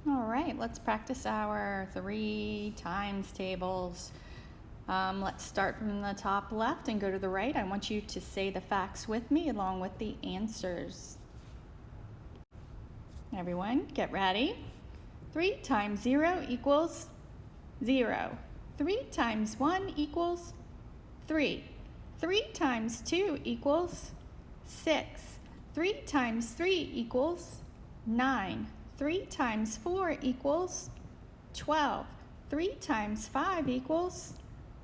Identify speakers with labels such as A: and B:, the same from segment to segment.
A: All right, let's practice our 3 times tables. Let's start from the top left and go to the right. I want you to say the facts with me along with the answers. Everyone, get ready. 3 times 0 equals 0. 3 times 1 equals 3. 3 times 2 equals 6. 3 times 3 equals 9. 3 times 4 equals 12. 3 times 5 equals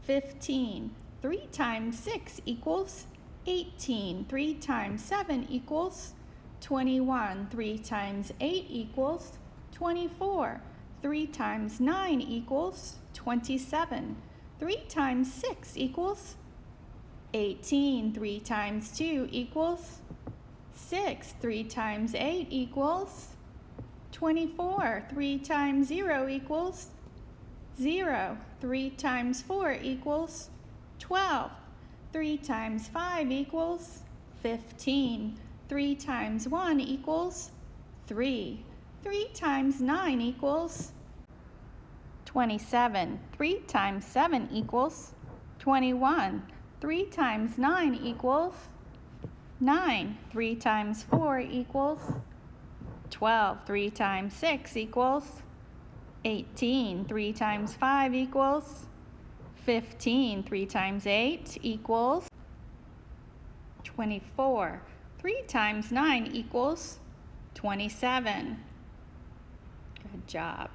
A: 15. 3 times 6 equals 18. 3 times 7 equals 21. 3 times 8 equals 24. 3 times 9 equals 27. 3 times 6 equals 18. 3 times 2 equals 6. 3 times 8 equals 24. 3 times 0 equals 0. 3 times 4 equals 12. 3 times 5 equals 15. 3 times 1 equals 3. 3 times 9 equals 27. 3 times 7 equals 21. 3 times 9 equals 9. 3 times 4 equals 12. 3 times 6 equals 18. 3 times 5 equals 15. 3 times 8 equals 24. 3 times 9 equals 27. Good job.